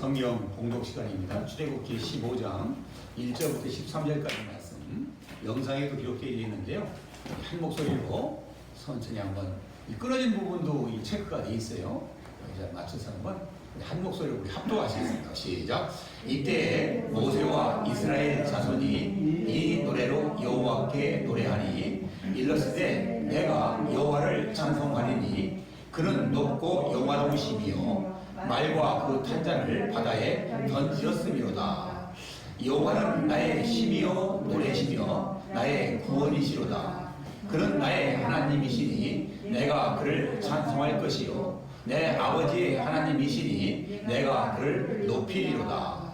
성경 봉독 시간입니다. 출애굽기 15장 1절부터 13절까지 말씀 영상에도 기록되어 있는데요. 한 목소리로 천천히 한번 끊어진 부분도 이 체크가 되어 있어요. 여기서 맞춰서 한번 한 목소리로 우리 합독하시겠습니다. 시작. 이때 모세와 이스라엘 자손이 이 노래로 여호와께 노래하니 일렀으되 내가 여호와를 찬송하리니 그는 높고 영화로우시며 말과 그 탄자를 바다에 던지었음이로다. 여호와는 나의 힘이요 노래시며 나의 구원이시로다. 그는 나의 하나님이시니 내가 그를 찬송할 것이요 내 아버지의 하나님이시니 내가 그를 높이리로다.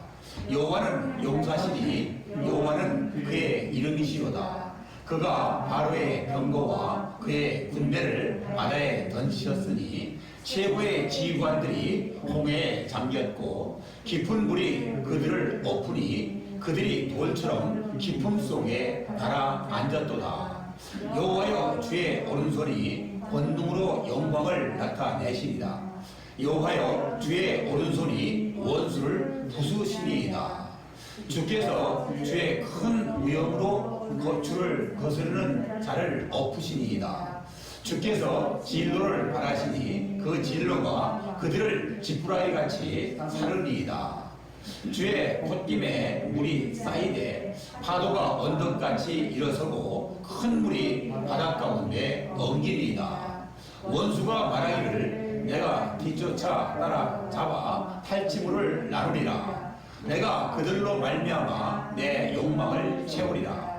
여호와는 용사시니 여호와는 그의 이름이시로다. 그가 바로의 병거와 그의 군대를 바다에 던지셨으니 최고의 지휘관들이 홍해에 잠겼고 깊은 물이 그들을 엎으니 그들이 돌처럼 깊음 속에 달아 앉았도다. 여호와여 주의 오른손이 권능으로 영광을 나타내시리다. 여호와여 주의 오른손이 원수를 부수시니이다. 주께서 주의 큰 위엄으로 주를 거스르는 자를 엎으시니이다. 주께서 진로를 바라시니 그 진로가 그들을 지푸라기같이 사르니이다. 주의 콧김에 물이 쌓이되 파도가 언덕같이 일어서고 큰 물이 바닷 가운데 엉기니이다. 원수가 말하기를 내가 뒤쫓아 따라잡아 탈취물을 나누리라. 내가 그들로 말미암아 내 욕망을 채우리라.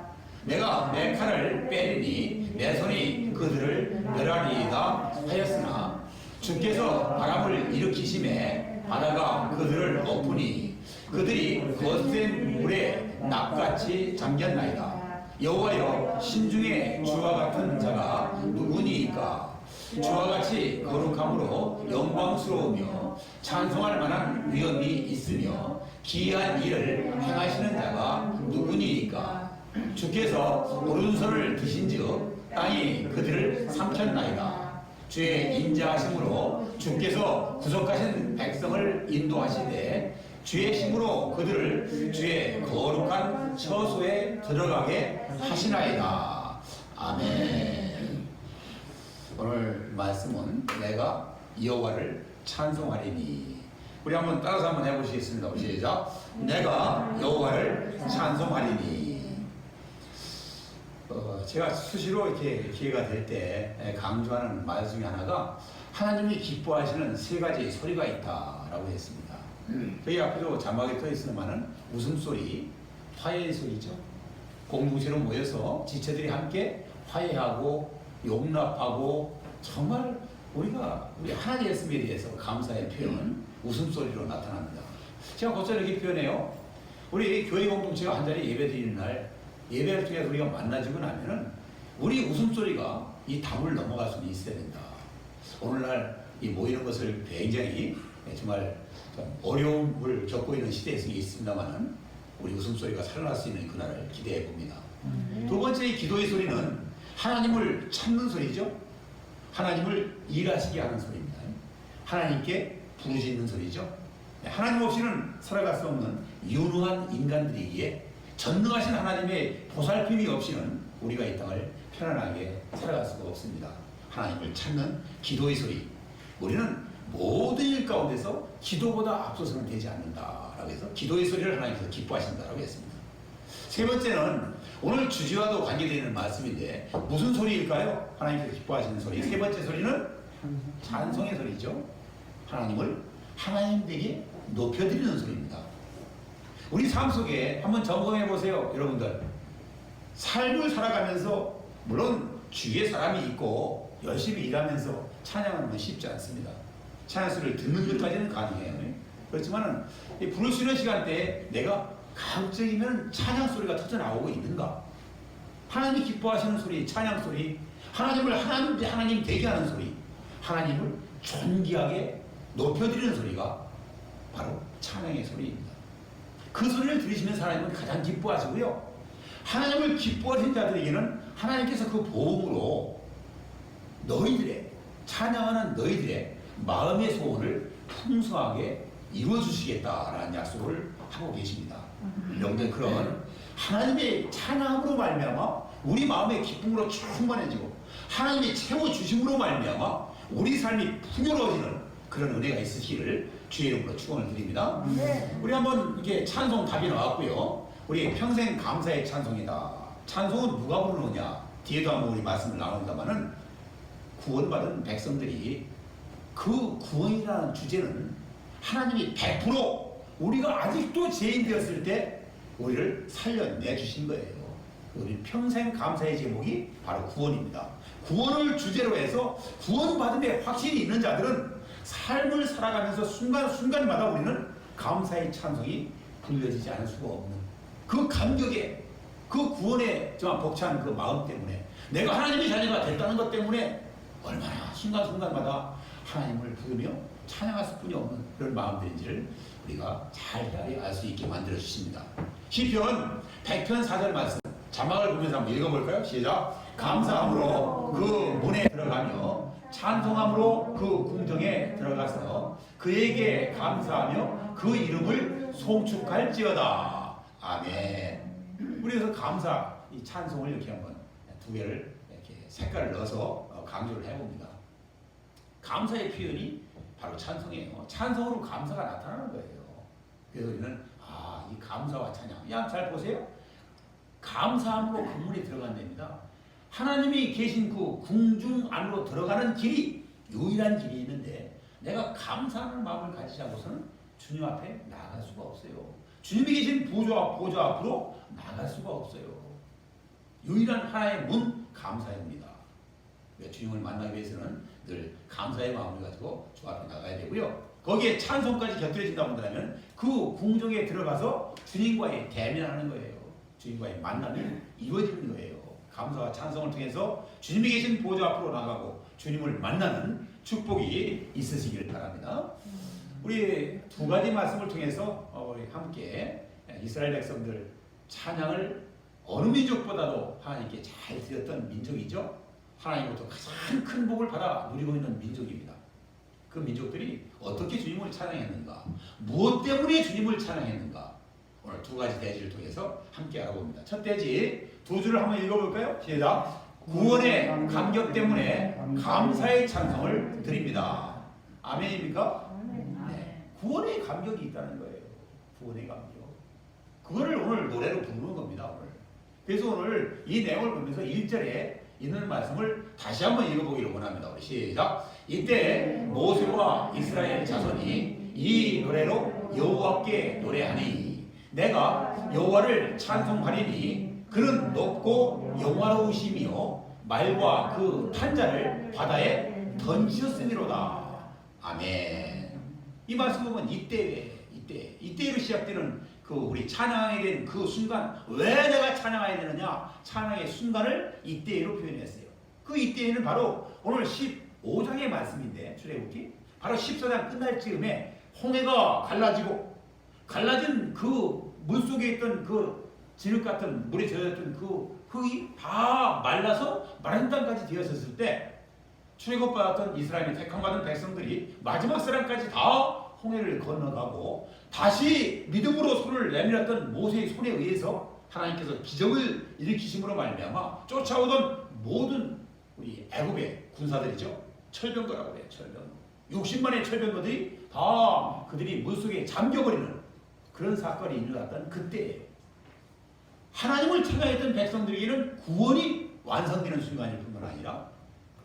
내가 내 칼을 빼리니 내 손이 그들을 멸하리이다 하였으나 주께서 바람을 일으키심에 바다가 그들을 엎으니 그들이 거센 물에 납같이 잠겼나이다. 여호와여 신중에 주와 같은 자가 누구니이까? 주와 같이 거룩함으로 영광스러우며 찬송할 만한 위엄이 있으며 기이한 일을 행하시는 자가 누구니이까? 주께서 오른손을 드신즉 땅이 그들을 삼켰나이다. 주의 인자하심으로 주께서 구속하신 백성을 인도하시되 주의 힘으로 그들을 주의 거룩한 처소에 들어가게 하시나이다. 아멘. 오늘 말씀은 내가 여호와를 찬송하리니. 우리 한번 따라서 한번 해보시겠습니다. 시작. 내가 여호와를 찬송하리니. 제가 수시로 이렇게 기회가 될 때 강조하는 말 중에 하나가 하나님이 기뻐하시는 세 가지 소리가 있다라고 했습니다. 저희 앞에도 자막에 떠 있으면은 웃음소리, 화해의 소리죠. 공동체로 모여서 지체들이 함께 화해하고 용납하고 정말 우리 하나님의 대해서 감사의 표현은 웃음소리로 나타납니다. 제가 곧잘 이렇게 표현해요. 우리 교회 공동체가 한 자리 예배 드리는 날 예배를 통해서 우리가 만나지고 나면은 우리 웃음소리가 이 담을 넘어갈 수는 있어야 된다. 오늘날 이 모이는 것을 굉장히 정말 어려움을 겪고 있는 시대에 있습니다만은 우리 웃음소리가 살아날 수 있는 그날을 기대해 봅니다. 두 번째 이 기도의 소리는 하나님을 찾는 소리죠. 하나님을 일하시게 하는 소리입니다. 하나님께 부르짖는 소리죠. 하나님 없이는 살아갈 수 없는 유능한 인간들이기에 전능하신 하나님의 보살핌이 없이는 우리가 이 땅을 편안하게 살아갈 수가 없습니다. 하나님을 찾는 기도의 소리. 우리는 모든 일 가운데서 기도보다 앞서서는 되지 않는다라고 해서 기도의 소리를 하나님께서 기뻐하신다라고 했습니다. 세 번째는 오늘 주제와도 관계되는 말씀인데 무슨 소리일까요? 하나님께서 기뻐하시는 소리. 세 번째 소리는 찬송의 소리죠. 하나님을 하나님에게 높여드리는 소리입니다. 우리 삶 속에 한번 점검해 보세요. 여러분들 삶을 살아가면서 물론 주위에 사람이 있고 열심히 일하면서 찬양하는 건 쉽지 않습니다. 찬양 소리를 듣는 것까지는 가능해요. 그렇지만 부를 수 있는 시간대에 내가 가급적이면 찬양 소리가 터져나오고 있는가? 하나님이 기뻐하시는 소리, 찬양 소리, 하나님을 하나님 되게 하는 소리, 하나님을 존귀하게 높여드리는 소리가 바로 찬양의 소리입니다. 그 소리를 들으시면서 하나님은 가장 기뻐하시고요. 하나님을 기뻐하신 자들에게는 하나님께서 그 보응으로 너희들의 찬양하는 너희들의 마음의 소원을 풍성하게 이루어주시겠다라는 약속을 하고 계십니다. 여러분들 그런 하나님의 찬양으로 말미암아 우리 마음의 기쁨으로 충만해지고 하나님의 채워주심으로 말미암아 우리 삶이 풍요로워지는 그런 은혜가 있으시기를 주의 이름으로 축원을 드립니다. 우리 한번 이게 찬송 답이 나왔고요. 우리 평생 감사의 찬송이다. 찬송은 누가 부르느냐? 뒤에도 한번 우리 말씀을 나눈다마는 구원받은 백성들이 그 구원이라는 주제는 하나님이 100% 우리가 아직도 죄인 되었을 때 우리를 살려내 주신 거예요. 우리 평생 감사의 제목이 바로 구원입니다. 구원을 주제로 해서 구원받음에 확신이 있는 자들은 삶을 살아가면서 순간순간마다 우리는 감사의 찬송이 불려지지 않을 수가 없는 그 감격에 그 구원의 정말 벅찬 그 마음 때문에 내가 하나님의 자녀가 됐다는 것 때문에 얼마나 순간순간마다 하나님을 부르며 찬양할 수뿐이 없는 그런 마음들인지를 우리가 잘 알 수 있게 만들어 주십니다. 시편 100편 4절 말씀 자막을 보면서 한번 읽어볼까요? 시작. 감사함으로 그 문에 들어가며 찬송함으로 그 궁정에 들어가서 그에게 감사하며 그 이름을 송축할지어다. 아멘. 우리 그래서 감사 이 찬송을 이렇게 한번 두 개를 이렇게 색깔을 넣어서 강조를 해봅니다. 감사의 표현이 바로 찬송이에요. 찬송으로 감사가 나타나는 거예요. 그래서 우리는 이 감사와 찬양. 잘 보세요. 감사함으로 건물에 들어간답니다. 하나님이 계신 그 궁중 안으로 들어가는 길이 유일한 길이 있는데 내가 감사하는 마음을 가지지 않고서는 주님 앞에 나아갈 수가 없어요. 주님이 계신 보좌 앞으로 나아갈 수가 없어요. 유일한 하나의 문 감사입니다. 주님을 만나기 위해서는 늘 감사의 마음을 가지고 주 앞에 나가야 되고요. 거기에 찬송까지 곁들여진다 본다면 그 궁정에 들어가서 주님과의 대면하는 거예요. 주님과의 만남이 이루어지는 거예요. 감사와 찬송을 통해서 주님이 계신 보좌 앞으로 나가고 주님을 만나는 축복이 있으시기를 바랍니다. 우리 두 가지 말씀을 통해서 우리 함께 이스라엘 백성들 찬양을 어느 민족보다도 하나님께 잘 드렸던 민족이죠. 하나님으로부터 가장 큰 복을 받아 누리고 있는 민족입니다. 그 민족들이 어떻게 주님을 찬양했는가, 무엇 때문에 주님을 찬양했는가, 오늘 두 가지 대지를 통해서 함께 알아봅니다. 첫 대지 두 줄을 한번 읽어볼까요? 시작. 구원의 감격 때문에 감사의 찬송을 드립니다. 아멘입니까? 네. 구원의 감격이 있다는 거예요. 구원의 감격. 그거를 오늘 노래로 부르는 겁니다. 오늘. 그래서 오늘 이 내용을 보면서 1절에 있는 말씀을 다시 한번 읽어보기를 원합니다. 우리 시작. 이때 모세와 이스라엘 자손이 이 노래로 여호와께 노래하니 내가 여호와를 찬송하리니 그는 높고 영화로우시며 말과 그 탄자를 바다에 던지셨음이로다. 아멘. 이 말씀은 이때로 시작되는 그 우리 찬양에 대한 그 순간, 왜 내가 찬양해야 되느냐? 찬양의 순간을 이때로 표현했어요. 그 이때는 바로 오늘 15장의 말씀인데, 출애굽기 바로 14장 끝날 즈음에 홍해가 갈라진 그 물속에 있던 그 진흙 같은 물에 젖었던 그 흙이 다 말라서 마른 땅까지 되었을 때 출애굽받았던 이스라엘의 택함받은 백성들이 마지막 사람까지 다 홍해를 건너가고 다시 믿음으로 손을 내밀었던 모세의 손에 의해서 하나님께서 기적을 일으키심으로 말미암아 쫓아오던 모든 우리 애굽의 군사들이죠. 철병거라고 해요. 철병거. 60만의 철병거들이 다 그들이 물속에 잠겨버리는 그런 사건이 일어났던 그때예요. 하나님을 찬양했던 백성들에게는 구원이 완성되는 순간일 뿐만 아니라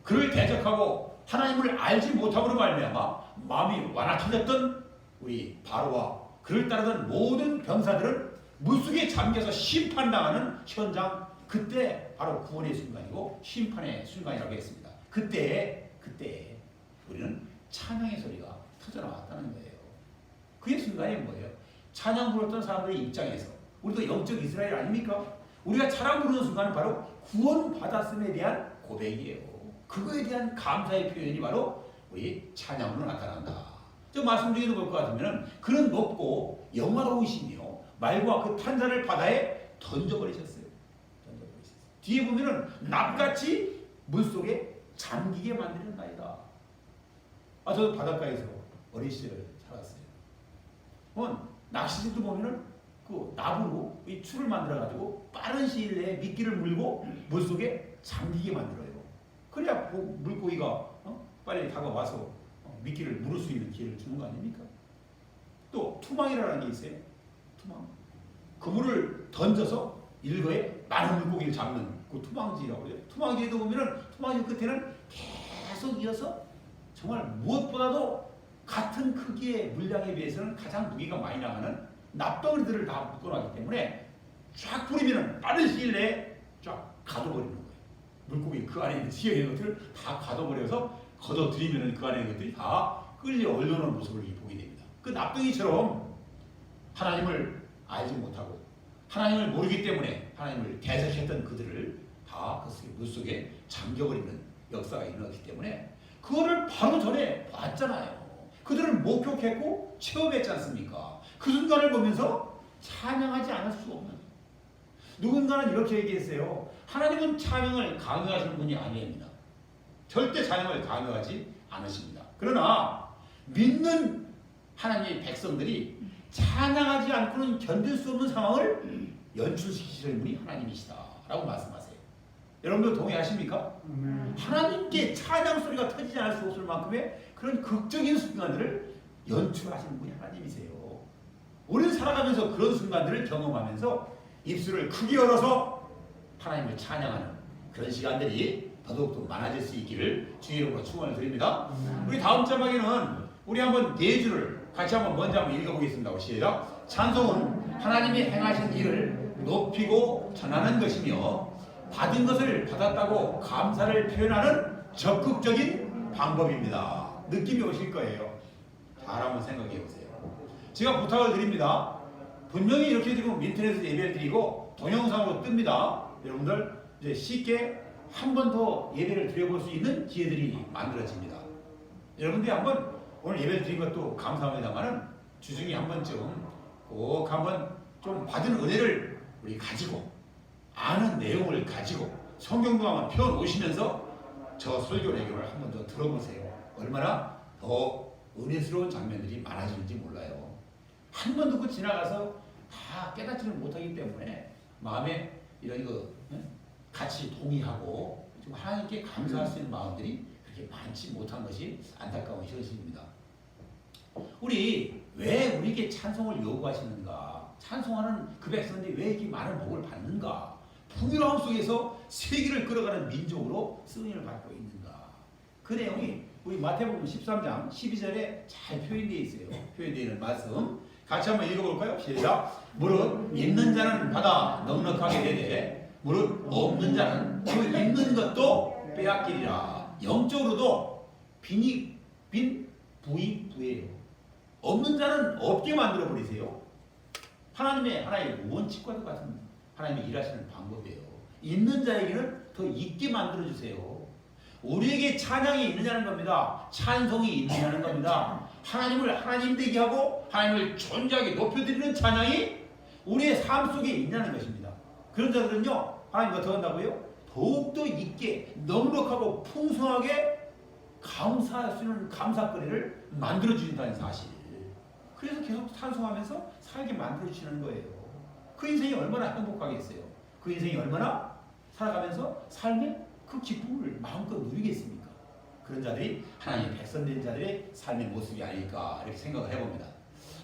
그를 대적하고 하나님을 알지 못함으로 말미암아 마음이 완악해졌던 우리 바로와 그를 따르던 모든 병사들은 물속에 잠겨서 심판당하는 현장, 그때 바로 구원의 순간이고 심판의 순간이라고 했습니다. 그때 우리는 찬양의 소리가 터져나왔다는 거예요. 그의 순간이 뭐예요? 찬양 부르던 사람들의 입장에서 우리도 영적 이스라엘 아닙니까? 우리가 찬양 부르는 순간은 바로 구원받았음에 대한 고백이에요. 그거에 대한 감사의 표현이 바로 우리 찬양으로 나타난다. 저 말씀 중에도 볼 것 같으면 그는 높고 영화로우시며 말과 그 탄자를 바다에 던져버리셨어요. 뒤에 보면은 납같이 물속에 잠기게 만드는 나이다. 저도 바닷가에서 어린 시절 살았어요. 낚시질도 보면은 그 나무로 이 줄을 만들어 가지고 빠른 시일 내에 미끼를 물고 물속에 잠기게 만들어요. 그래야 물고기가 빨리 다가와서 미끼를 물을 수 있는 기회를 주는 거 아닙니까? 또 투망이라는 게 있어요. 투망. 그물을 던져서 일거에 많은 물고기를 잡는 그 투망지라고 해요. 투망지에도 보면은 투망지 끝에는 계속 이어서 정말 무엇보다도 같은 크기의 물량에 비해서는 가장 무게가 많이 나가는 납덩어리들을 다 묶어놨기 때문에 쫙 뿌리면은 빠른 시일 내에 쫙 가둬버리는 거예요. 물고기 그 안에 있는 지어 있는 것들을 다 가둬버려서 걷어들이면은 그 안에 있는 것들이 다 끌려 얼려놓은 모습을 보게 됩니다. 그 납덩이처럼 하나님을 알지 못하고 하나님을 모르기 때문에 하나님을 대적했던 그들을 다 그 물속에 잠겨버리는 역사가 일어났기 때문에 그거를 바로 전에 봤잖아요. 그들은 목격했고 체험했지 않습니까? 그 순간을 보면서 찬양하지 않을 수 없는, 누군가는 이렇게 얘기했어요. 하나님은 찬양을 강요하시는 분이 아닙니다. 절대 찬양을 강요하지 않으십니다. 그러나 믿는 하나님의 백성들이 찬양하지 않고는 견딜 수 없는 상황을 연출시키시는 분이 하나님이시다라고 말씀하세요. 여러분들 동의하십니까? 하나님께 찬양 소리가 터지지 않을 수 없을 만큼의 그런 극적인 순간들을 연출하시는 분이 하나님이세요. 우리는 살아가면서 그런 순간들을 경험하면서 입술을 크게 열어서 하나님을 찬양하는 그런 시간들이 더더욱더 많아질 수 있기를 주의 이름으로 축원을 드립니다. 우리 다음 자막에는 우리 한번 네 줄을 같이 한번 먼저 한번 읽어보겠습니다. 시작. 찬송은 하나님이 행하신 일을 높이고 전하는 것이며 받은 것을 받았다고 감사를 표현하는 적극적인 방법입니다. 느낌이 오실 거예요. 잘 한번 생각해 보세요. 제가 부탁을 드립니다. 분명히 이렇게 지금 인터넷에서 예배를 드리고 동영상으로 뜹니다. 여러분들 이제 쉽게 한 번 더 예배를 드려볼 수 있는 기회들이 만들어집니다. 여러분들이 한번 오늘 예배를 드린 것도 감사합니다만은 주중에 한 번쯤 꼭 한번 좀 받은 은혜를 우리 가지고 아는 내용을 가지고 성경도 한번 펴놓으시면서 저 설교 내용을 한 번 더 들어보세요. 얼마나 더 은혜스러운 장면들이 많아지는지 몰라요. 한 번 듣고 지나가서 다 깨닫지를 못하기 때문에 마음에 이런 거 같이 동의하고 하나님께 감사할 수 있는 마음들이 그렇게 많지 못한 것이 안타까운 현실입니다. 우리 왜 우리에게 찬송을 요구하시는가? 찬송하는 그 백성들이 왜 이렇게 많은 복을 받는가? 풍요로움 속에서 세계를 끌어가는 민족으로 쓰임을 받고 있는가? 그 내용이 우리 마태복음 13장 12절에 잘 표현되어 있어요. 표현되어 있는 말씀 같이 한번 읽어볼까요? 시작. 무릇 있는 자는 받아 넉넉하게 되되 무릇 없는 자는 그 있는 것도 빼앗기리라. 영적으로도 빈 부이 부예요. 없는 자는 없게 만들어 버리세요. 하나의 원칙과도 같은 하나님이 일하시는 방법이에요. 있는 자에게는 더 있게 만들어 주세요. 우리에게 찬양이 있느냐는 겁니다. 찬송이 있느냐는 겁니다. 하나님을 하나님 되게 하고 하나님을 존재하게 높여드리는 찬양이 우리의 삶 속에 있냐는 것입니다. 그런 자들은요, 하나님과 더 한다고요? 더욱더 있게 넉넉하고 풍성하게 감사할 수 있는 감사거리를 만들어 주신다는 사실. 그래서 계속 찬송하면서 살게 만들어 주시는 거예요. 그 인생이 얼마나 행복하겠어요. 그 인생이 얼마나 살아가면서 삶의 그 기쁨을 마음껏 누리겠습니까? 그런 자들이 하나님의 백성된 자들의 삶의 모습이 아닐까 이렇게 생각을 해봅니다.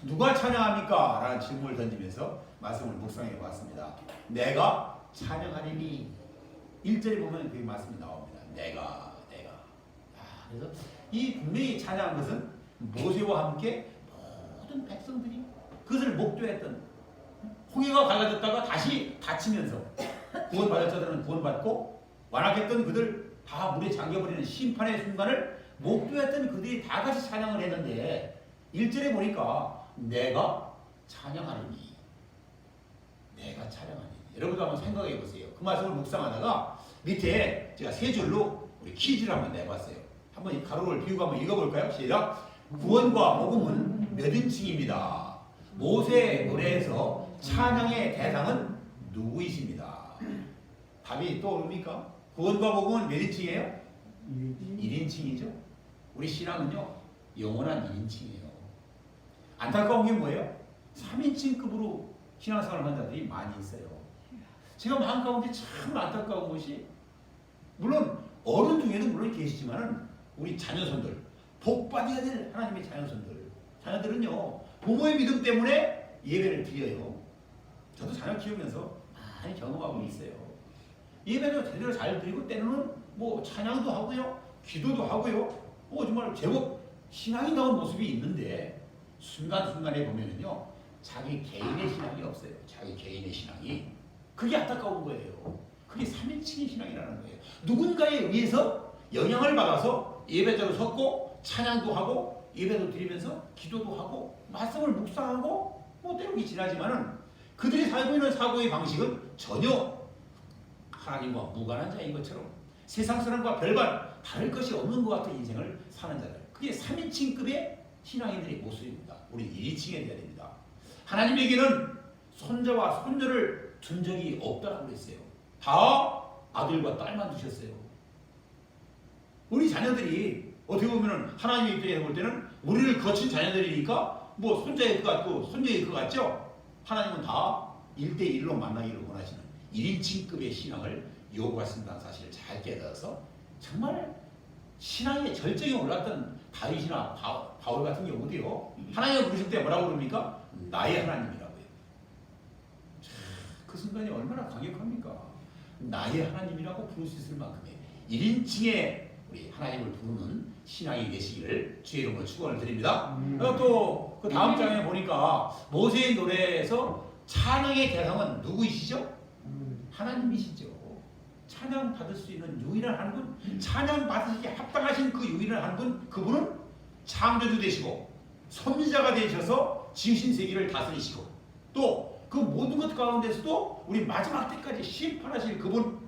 누가 찬양합니까? 라는 질문을 던지면서 말씀을 묵상해 보았습니다. 내가 찬양하리니 1절에 보면 그 말씀이 나옵니다. 내가. 그래서 이 분명히 찬양한 것은 모세와 함께 모든 백성들이 그것을 목도했던, 홍해가 갈라졌다가 다시 닫히면서 구원받을 자들은 구원받고 완악했던 그들 다 물에 잠겨버리는 심판의 순간을 목도했던 그들이 다 같이 찬양을 했는데 1절에 보니까 내가 찬양하리니. 여러분도 한번 생각해 보세요. 그 말씀을 묵상하다가 밑에 제가 세 줄로 우리 퀴즈를 한번 내봤어요. 한번 이 가로를 비우고 한번 읽어볼까요? 시작. 구원과 복음은 몇 인칭입니다. 모세의 노래에서 찬양의 대상은 누구이십니다. 답이 떠오릅니까? 구원과 복음은 몇 인칭이에요? 1인칭이죠. 우리 신앙은요, 영원한 1인칭이에요. 안타까운 게 뭐예요? 3인칭급으로 신앙생활을 하는 자들이 많이 있어요. 제가 마음 가운데 참 안타까운 것이 물론 어른 중에는 물론 계시지만은 우리 자녀손들 복받아야 될 하나님의 자녀들은요 부모의 믿음 때문에 예배를 드려요. 저도 자녀 키우면서 많이 경험하고 있어요. 예배도 제대로 잘 드리고 때로는 뭐 찬양도 하고요, 기도도 하고요, 정말 제법 신앙이 나온 모습이 있는데 순간순간에 보면은요 자기 개인의 신앙이 없어요. 자기 개인의 신앙이 그게 안타까운 거예요. 그게 3인칭의 신앙이라는 거예요. 누군가에 의해서 영향을 받아서 예배자로 섰고 찬양도 하고 예배도 드리면서 기도도 하고 말씀을 묵상하고 때로는 지나지만은 그들이 살고 있는 사고의 방식은 전혀 하나님과 무관한 자인 것처럼 세상 사람과 별반 다를 것이 없는 것 같은 인생을 사는 자들. 그게 3인칭급의 신앙인들의 모습입니다. 우리 1인칭에 돼야 됩니다. 하나님에게는 손자와 손녀를 둔 적이 없다고 그랬어요. 다 아들과 딸만 두셨어요. 우리 자녀들이 어떻게 보면 하나님의 입장에서 볼 때는 우리를 거친 자녀들이니까 손자일 것 같고 손녀일 것 같죠? 하나님은 다 1대1로 만나기를 원하시는 1인칭급의 신앙을 요구하신다는 사실을 잘 깨달아서 정말 신앙의 절정에 올랐던 다윗이나 바울 같은 경우도요. 하나님을 부르실 때 뭐라고 그럽니까? 나의 하나님이라고 해요. 그 순간이 얼마나 강력합니까? 나의 하나님이라고 부를 수 있을 만큼의 1인칭의 우리 하나님을 부르는 신앙이 되시기를 주의 이름으로 축원을 드립니다. 또 그 다음 장에 보니까 모세의 노래에서 찬양의 대상은 누구이시죠? 하나님이시죠. 찬양 받을 수 있는 유일한 한 분, 찬양 받으시기에 합당하신 그 유일한 한 분, 그분은 창조주 되시고 섭리자가 되셔서 지으신 세계를 다스리시고 또 그 모든 것 가운데서도 우리 마지막 때까지 심판하실 그분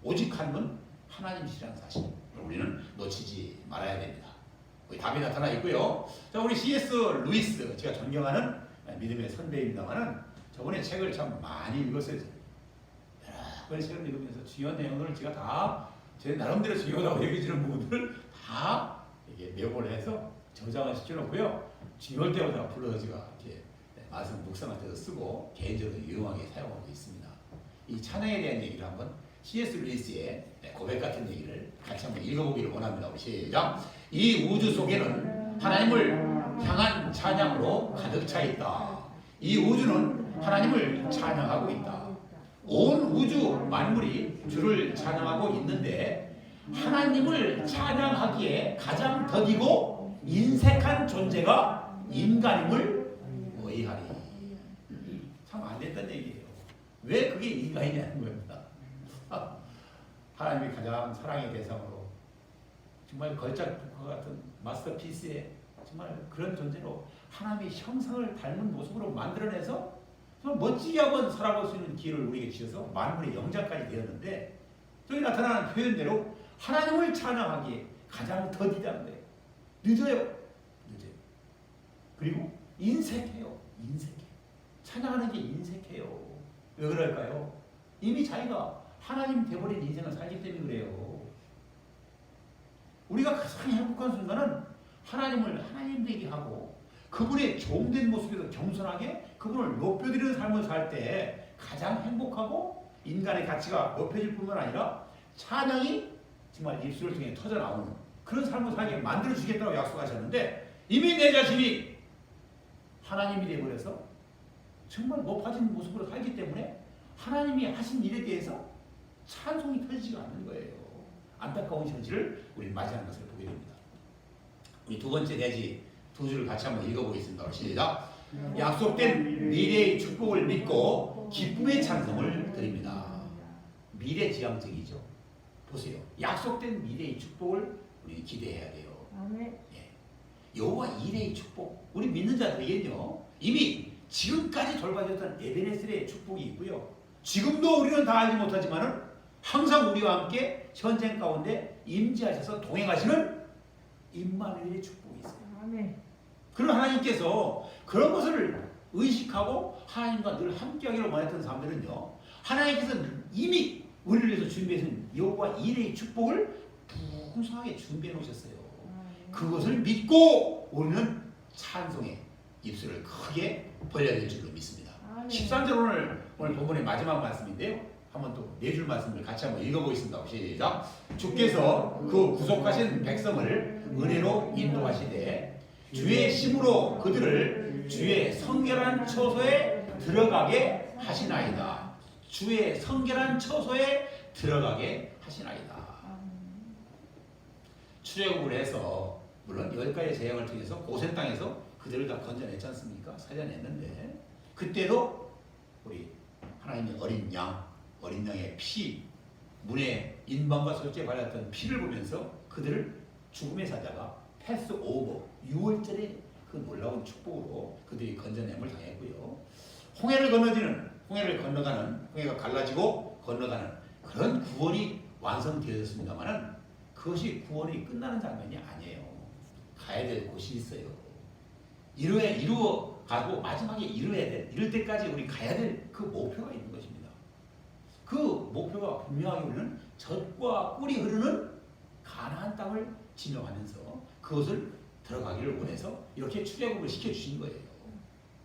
오직 한 분 하나님이시라는 사실 우리는 놓치지 말아야 됩니다. 우리 답이 나타나 있고요. 자, 우리 C.S. 루이스, 제가 존경하는 믿음의 선배입니다만은 저번에 책을 참 많이 읽었어요. 여러 번 책을 읽으면서 중요한 내용들을 제가 다 제 나름대로 중요하다고 여기지는 부분들을 다 이게 메모를 해서 저장을 시켜놓고요. 중요할 때마다 불러서 제가 이렇게 말씀 묵상할 때도 쓰고 개인적으로 유용하게 사용하고 있습니다. 이 찬양에 대한 얘기를 한번 C.S. 루이스의 고백 같은 얘기를 같이 한번 읽어보기를 원합니다. 우리 시작. 이 우주 속에는 하나님을 향한 찬양으로 가득 차 있다. 이 우주는 하나님을 찬양하고 있다. 온 우주 만물이 주를 찬양하고 있는데 하나님을 찬양하기에 가장 더디고 인색한 존재가 인간임을 의하리. 참 안 됐다는 얘기예요. 왜 그게 인간이냐는 겁니다. 하나님이 가장 사랑의 대상으로 정말 걸작북과 같은 마스터피스의 정말 그런 존재로 하나님의 형상을 닮은 모습으로 만들어내서 정말 멋지게 한번 살아볼 수 있는 기회를 우리에게 주셔서 만물의 영장까지 되었는데 저기 나타나는 표현대로 하나님을 찬양하기에 가장 더디다는 거예요. 늦어요. 그리고 인색해요. 찬양하는 게 인색해요. 왜 그럴까요? 이미 자기가 하나님 되어버린 인생을 살기 때문에 그래요. 우리가 가장 행복한 순간은 하나님을 하나님 되게 하고 그분의 종된 모습에서 겸손하게 그분을 높여드리는 삶을 살 때 가장 행복하고 인간의 가치가 높여질 뿐만 아니라 찬양이 정말 입술을 통해 터져나오는 그런 삶을 살게 만들어주겠다고 약속하셨는데 이미 내 자신이 하나님이 되어버려서 정말 높아진 모습으로 살기 때문에 하나님이 하신 일에 대해서 찬송이 터지지가 않는 거예요. 안타까운 현실을 우리 맞이하는 것을 보게 됩니다. 우리 두 번째 대지 두 줄을 같이 한번 읽어보겠습니다. 시작. 약속된 미래의 축복을 믿고 기쁨의 찬송을 드립니다. 미래지향적이죠. 보세요. 약속된 미래의 축복을 우리 기대해야 돼요. 예. 여호와 이레의 축복. 우리 믿는 자들에게는요. 이미 지금까지 돌봐졌던 에베네셀의 축복이 있고요. 지금도 우리는 다 알지 못하지만은 항상 우리와 함께 현장 가운데 임재하셔서 동행하시는 임마누엘의 축복이 있어요. 그런 하나님께서 그런 것을 의식하고 하나님과 늘 함께하기를 원했던 사람들은요. 하나님께서 이미 우리를 위해서 준비해준 여호와 이레의 축복을 풍성하게 준비해 놓으셨어요. 그것을 믿고 우리는 찬송해 입술을 크게 벌려야 될 줄로 믿습니다. 아멘. 13절 오늘 본문의 마지막 말씀인데요. 한번 또 네 줄 말씀을 같이 한번 읽어보겠습니다. 시작. 주께서 그 구속하신 백성을 은혜로 인도하시되 주의 심으로 그들을 주의 성결한 처소에 들어가게 하시나이다. 주의 성결한 처소에 들어가게 하시나이다. 출애굽을 해서 물론 10가지 재앙을 통해서 고센 땅에서 그들을 다 건져냈지 않습니까? 살려냈는데 그때도 우리 하나님의 어린 양의 피, 문에 인방과 솔직에 발랐던 피를 보면서 그들을 죽음의 사자가 패스 오버 6월절에 그 놀라운 축복으로 그들이 건져냄을 당했고요. 홍해를 건너가는 홍해가 갈라지고 건너가는 그런 구원이 완성되었습니다만은 그것이 구원이 끝나는 장면이 아니에요. 가야 될 곳이 있어요. 이루어 가고 마지막에 이룰 때까지 우리 가야 될 그 목표가 있는 것입니다. 그 목표가 분명하게 우리는 젖과 꿀이 흐르는 가나안 땅을 지명하면서 그것을 들어가기를 원해서 이렇게 출애굽을 시켜주신 거예요.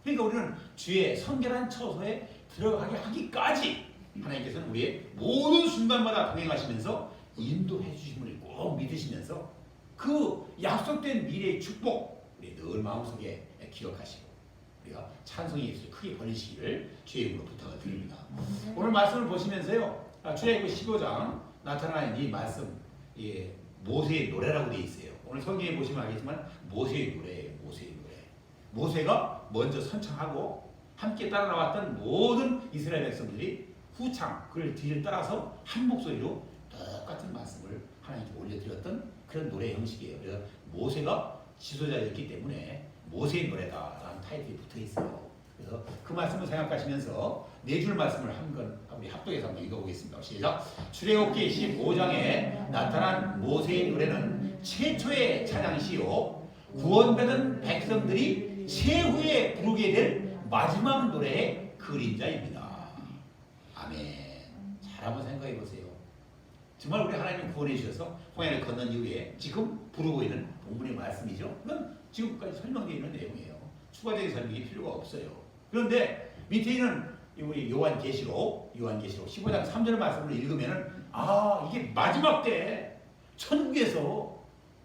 그러니까 우리는 주의 성결한 처소에 들어가게 하기까지 하나님께서는 우리의 모든 순간마다 동행하시면서 인도해 주심을 꼭 믿으시면서 그 약속된 미래의 축복 우리 늘 마음속에 기억하시고 우리가 찬송의 입술 크게 벌리시기를 주의 이름으로 부탁을 드립니다. 오늘 말씀을 보시면서요. 출애굽 15장 나타나는 이 말씀 모세의 노래라고 되어 있어요. 오늘 성경에 보시면 알겠지만 모세의 노래예요. 모세의 노래. 모세가 먼저 선창하고 함께 따라 나왔던 모든 이스라엘 백성들이 후창 그를 뒤를 따라서 한 목소리로 똑같은 말씀을 하나님께 올려드렸던 그런 노래 형식이에요. 그래서 모세가 지도자였기 때문에 모세의 노래다라는 타이틀이 붙어 있어요. 그래서 그 말씀을 생각하시면서 네 줄 말씀을 우리 합독해서 한번 읽어보겠습니다. 시작. 출애굽기 15장에 나타난 모세의 노래는 최초의 찬양시요 구원받은 백성들이 최후에 부르게 될 마지막 노래의 그림자입니다. 아멘. 잘 한번 생각해 보세요. 정말 우리 하나님 구원해 주셔서 홍해를 건넌 이후에 지금 부르고 있는 본문의 말씀이죠. 그건 지금까지 설명되어 있는 내용이에요. 추가적인 설명이 필요가 없어요. 그런데 밑에 있는 우리 요한계시록 15장 3절 말씀을 읽으면은 이게 마지막 때 천국에서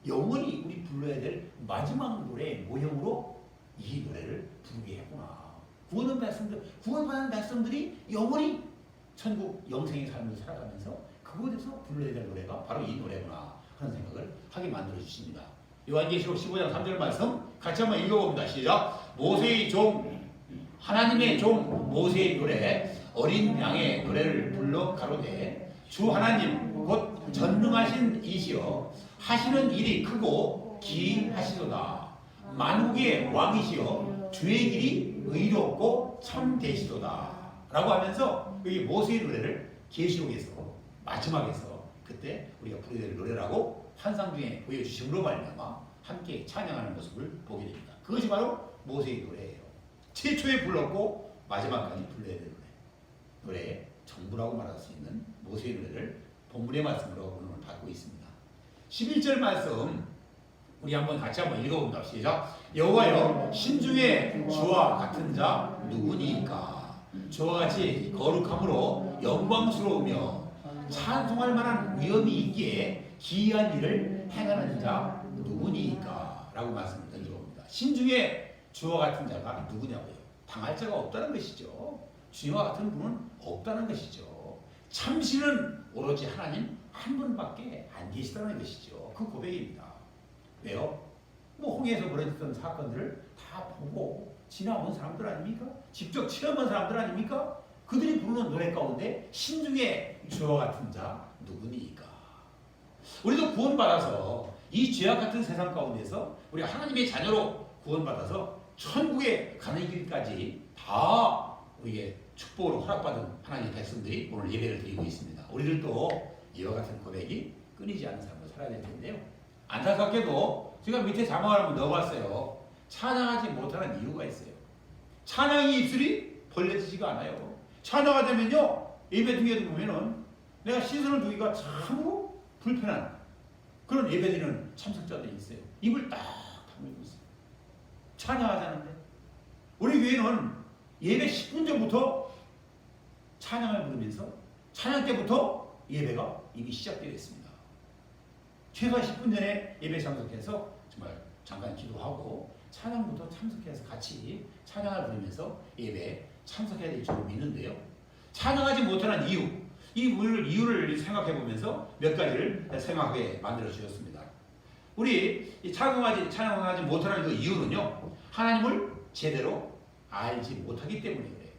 영원히 우리 불러야 될 마지막 노래의 모형으로 이 노래를 부르게 했구나. 구원받은 백성들이 영원히 천국 영생의 삶을 살아가면서 그곳에서 불러야 될 노래가 바로 이 노래구나 하는 생각을 하게 만들어 주십니다. 요한계시록 15장 3절 말씀 같이 한번 읽어봅니다. 시작. 모세의 종 하나님의 종 모세의 노래 어린 양의 노래를 불러 가로되 주 하나님 곧 전능하신 이시여 하시는 일이 크고 기이하시도다. 만국의 왕이시여 주의 길이 의롭고 참되시도다 라고 하면서 여기 모세의 노래를 계시록에서 마지막에서 그때 우리가 부르게 될 노래라고 환상 중에 보여주심으로 말미암아 함께 찬양하는 모습을 보게 됩니다. 그것이 바로 모세의 노래예요. 최초에 불렀고 마지막까지 불러야 될 노래의 전부라고 말할 수 있는 모세의 노래를 본문의 말씀으로 오늘 받고 있습니다. 11절 말씀 우리 같이 한번 읽어봅니다. 시작. 여호와여 신중에 주와 같은 자 누구니까 주와 같이 거룩함으로 영광스러우며 찬송할 만한 위엄이 있기에 기이한 일을 행하는 자 누구니까 라고 말씀을 던져봅니다. 신중에 주와 같은 자가 누구냐고요? 당할 자가 없다는 것이죠. 주와 같은 분은 없다는 것이죠. 참신은 오로지 하나님 한 분밖에 안 계시다는 것이죠. 그 고백입니다. 왜요? 홍해에서 벌어졌던 사건들을 다 보고 지나온 사람들 아닙니까? 직접 체험한 사람들 아닙니까? 그들이 부르는 노래 가운데 신중에 주와 같은 자 누구니까? 우리도 구원받아서 이 죄악 같은 세상 가운데서 우리 하나님의 자녀로 구원받아서 천국에 가는 길까지 다 우리의 축복으로 허락받은 하나님의 백성들이 오늘 예배를 드리고 있습니다. 우리들도 이와 같은 고백이 끊이지 않는 삶을 살아야 될 텐데요. 안타깝게도 제가 밑에 자막을 한번 넣어봤어요. 찬양하지 못하는 이유가 있어요. 찬양의 입술이 벌려지지가 않아요. 찬양하자면요 예배 중에도 보면은 내가 시선을 두기가 참으로 불편한 그런 예배드리는 참석자들이 있어요. 입을 딱 다물고 있어요. 찬양하자는데 우리 교회는 예배 10분 전부터 찬양을 부르면서 찬양 때부터 예배가 이미 시작되어 있습니다. 최소한 10분 전에 예배 참석해서 정말 잠깐 기도하고 찬양부터 참석해서 같이 찬양을 부르면서 예배에 참석해야 될 줄 믿는데요. 찬양하지 못하는 이유, 이유를 생각해 보면서 몇 가지를 생각하게 만들어 주셨습니다. 우리 찬양하지 못하는 그 이유는요, 하나님을 제대로 알지 못하기 때문에 그래요.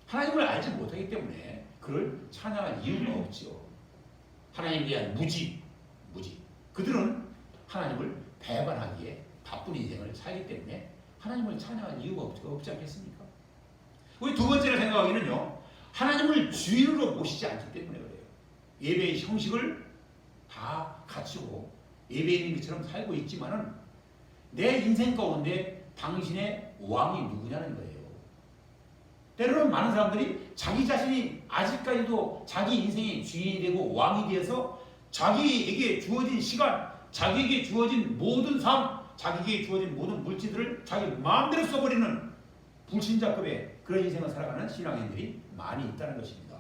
하나님을 알지 못하기 때문에 그를 찬양할 이유가 없지요. 하나님에 대한 무지. 그들은 하나님을 배반하기에 바쁜 인생을 살기 때문에 하나님을 찬양할 이유가 없지 않겠습니까? 우리 두 번째로 생각하기는요, 하나님을 주인으로 모시지 않기 때문에 그래요. 예배의 형식을 다 갖추고 예배인처럼 살고 있지만은 내 인생 가운데 당신의 왕이 누구냐는 거예요. 때로는 많은 사람들이 자기 자신이 아직까지도 자기 인생의 주인이 되고 왕이 되어서 자기에게 주어진 시간, 자기에게 주어진 모든 삶, 자기에게 주어진 모든 물질들을 자기 마음대로 써버리는 불신자급의 그런 인생을 살아가는 신앙인들이 많이 있다는 것입니다.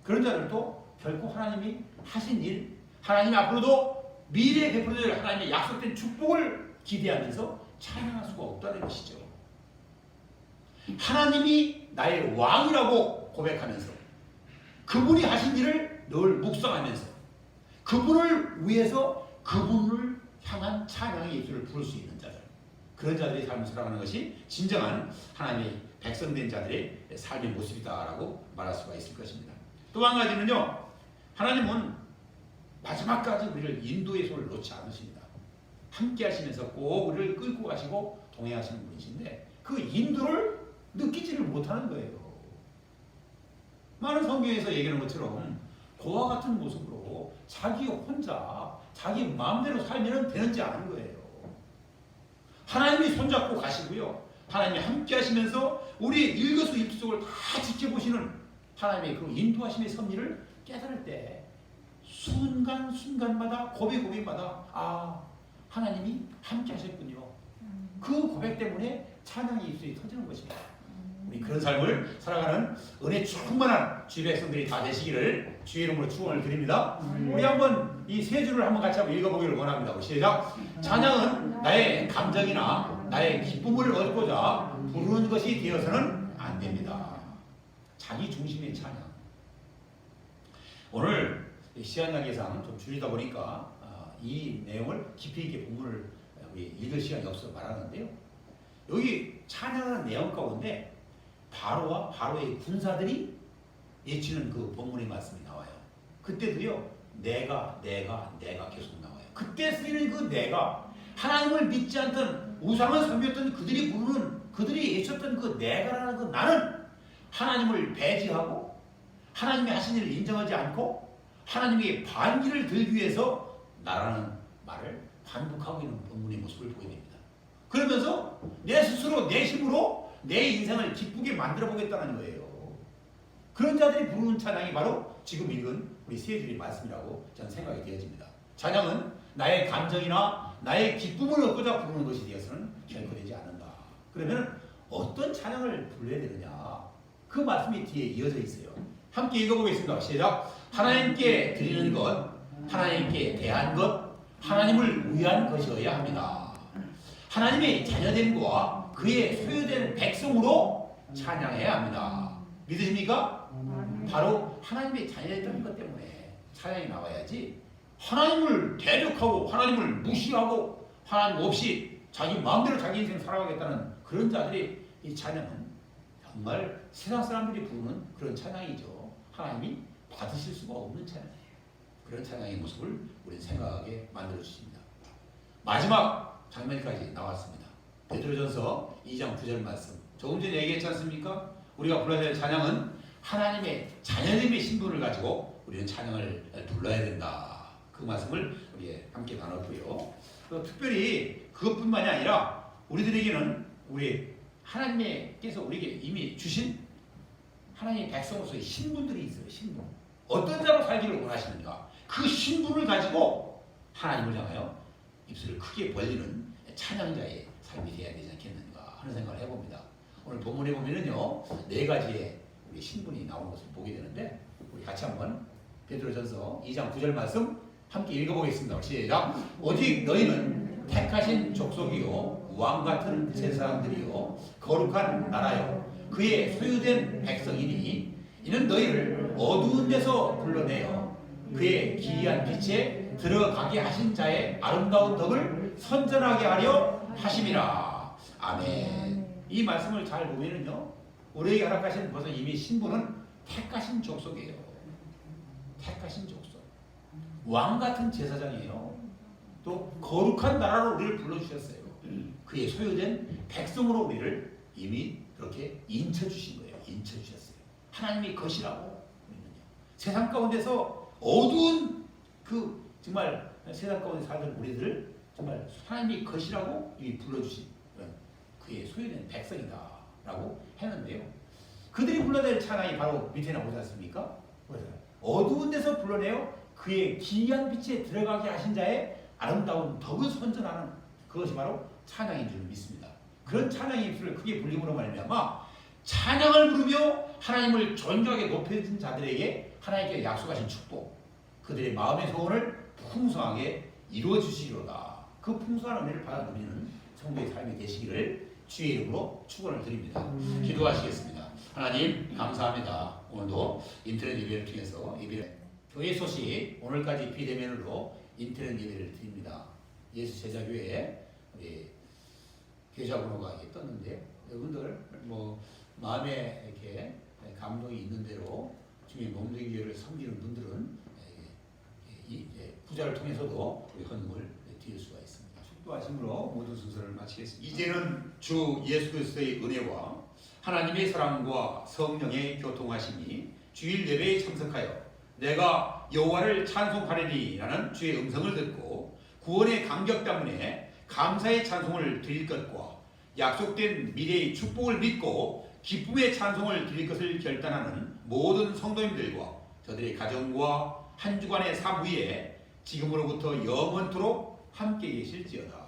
그런 자들도 결코 하나님이 하신 일, 하나님이 앞으로도 미래에 베풀어질 하나님의 약속된 축복을 기대하면서 찬양할 수가 없다는 것이죠. 하나님이 나의 왕이라고 고백하면서 그분이 하신 일을 늘 묵상하면서 그분을 위해서 그분을 향한 찬양의 예술을 부를 수 있는 자들, 그런 자들의 삶을 살아가는 것이 진정한 하나님의 백성된 자들의 삶의 모습이다라고 말할 수가 있을 것입니다. 또 한 가지는요, 하나님은 마지막까지 우리를 인도의 손을 놓지 않으십니다. 함께 하시면서 꼭 우리를 끌고 가시고 동행하시는 분이신데 그 인도를 느끼지를 못하는 거예요. 많은 성경에서 얘기하는 것처럼 그와 같은 모습으로 자기 혼자 자기 마음대로 살면 되는지 아는 거예요. 하나님이 손잡고 가시고요, 하나님이 함께 하시면서 우리의 일거수일투족을 다 지켜보시는 하나님의 그 인도하심의 섭리를 깨달을 때 순간순간마다 고백마다 하나님이 함께 하셨군요. 그 고백 때문에 찬양의 입술이 터지는 것입니다. 우리 그런 삶을 살아가는 은혜 충만한 주의 백성들이 다 되시기를 주의 이름으로 축원을 드립니다. 우리 한번 이 세 줄을 한번 같이 한번 읽어보기를 원합니다. 시작. 찬양은 나의 감정이나 나의 기쁨을 얻고자 부르는 것이 되어서는 안 됩니다. 자기 중심의 찬양. 오늘 시간 관계상 좀 줄이다 보니까 이 내용을 깊이 있게 본문을 우리 읽을 시간이 없어서 말하는데요. 여기 찬양하는 내용 가운데 바로와 바로의 군사들이 외치는 그 본문의 말씀이 나와요. 그때도요, 내가 계속 나와요. 그때 쓰이는 그 내가, 하나님을 믿지 않던 우상을 섬겼던 그들이 부르는, 그들이 외쳤던 그 내가라는 그 나는 하나님을 배제하고 하나님이 하신 일을 인정하지 않고 하나님의 반기를 들기 위해서 나라는 말을 반복하고 있는 본문의 모습을 보게 됩니다. 그러면서 내 스스로 내 힘으로 내 인생을 기쁘게 만들어 보겠다는 거예요. 그런 자들이 부르는 찬양이 바로 지금 읽은 우리 세 줄의 말씀이라고 저는 생각이 되어집니다. 찬양은 나의 감정이나 나의 기쁨을 얻고자 부르는 것이 되어서는 결코 되지 않는다. 그러면 어떤 찬양을 불러야 되느냐? 그 말씀이 뒤에 이어져 있어요. 함께 읽어보겠습니다. 시작. 하나님께 드리는 것, 하나님께 대한 것, 하나님을 위한 것이어야 합니다. 하나님의 자녀됨과 그의 소유된 백성으로 찬양해야 합니다. 믿으십니까? 바로 하나님의 자녀였던 것 때문에 찬양이 나와야지, 하나님을 대적하고 하나님을 무시하고 하나님 없이 자기 마음대로 자기 인생 살아가겠다는 그런 자들이 이 찬양은 정말 세상 사람들이 부르는 그런 찬양이죠. 하나님이 받으실 수가 없는 찬양이에요. 그런 찬양의 모습을 우리는 생각하게 만들어주십니다. 마지막 장면까지 나왔습니다. 베드로전서 2장 9절 말씀. 조금 전에 얘기했지 않습니까? 우리가 불러야 될 찬양은 하나님의 자녀됨의 신분을 가지고 우리는 찬양을 불러야 된다. 그 말씀을 우리 함께 나눴고요. 특별히 그것뿐만이 아니라 우리들에게는 우리 하나님께서 우리에게 이미 주신 하나님의 백성으로서의 신분들이 있어요. 신분. 어떤 자로 살기를 원하시는가? 그 신분을 가지고 하나님을 향하여 입술을 크게 벌리는 찬양자의 삶이 되어야 되지 않겠는가 하는 생각을 해봅니다. 오늘 본문에 보면은요, 네 가지의 우리 신분이 나오는 것을 보게 되는데, 우리 같이 한번 베드로전서 2장 9절 말씀 함께 읽어보겠습니다. 시작. 오직 너희는 택하신 족속이요 왕 같은 제사장들이요 거룩한 나라요 그의 소유된 백성이니 이는 너희를 어두운 데서 불러내어 그의 기이한 빛에 들어가게 하신 자의 아름다운 덕을 선전하게 하려 하심이라. 아멘. 이 말씀을 잘 보면은요, 우리에게 허락하신 벌써 이미 신분은 택하신 족속이에요. 택하신 족속. 왕 같은 제사장이에요. 또 거룩한 나라로 우리를 불러주셨어요. 그의 소유된 백성으로 우리를 이미 그렇게 인쳐주신 거예요. 인쳐주셨어요. 하나님이 것이라고. 세상 가운데서 어두운 정말 세상 가운데 살던 우리들을 정말 하나님이 것이라고 이미 불러주신 그의 소유된 백성이다 라고 했는데요, 그들이 불러낼 찬양이 바로 밑에 나오지 않습니까? 어두운 데서 불러내어 그의 기이한 빛에 들어가게 하신 자의 아름다운 덕을 선전하는 그것이 바로 찬양인 줄 믿습니다. 그런 찬양의 입술을 크게 불림으로 말미암아 찬양을 부르며 하나님을 존귀하게 높여진 자들에게 하나님께 약속하신 축복, 그들의 마음의 소원을 풍성하게 이루어 주시리로다. 그 풍성한 은혜를 받아 누리는 성도의 삶이 되시기를 주의 이름으로 축원을 드립니다. 기도하시겠습니다. 하나님 감사합니다. 오늘도 인터넷 예배를 통해서 교회 소식 오늘까지 비대면으로 인터넷 예배를 드립니다. 예수 제자교회 우리 계좌번호가 이렇게 떴는데요. 여러분들 마음에 이렇게 감동이 있는 대로 주님의 몸된 교회를 섬기는 분들은 부자를 통해서도 우리 헌금을 드릴 수가 있습니다. 축도하심으로 모든 순서를 마치겠습니다. 이제는 주 예수 그리스도의 은혜와 하나님의 사랑과 성령의 교통하심이 주일 예배에 참석하여 내가 여호와를 찬송하리니 라는 주의 음성을 듣고 구원의 감격 때문에 감사의 찬송을 드릴 것과 약속된 미래의 축복을 믿고 기쁨의 찬송을 드릴 것을 결단하는 모든 성도님들과 저들의 가정과 한 주간의 삶 위에 지금으로부터 영원토록 함께 계실지어다.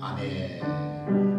아멘.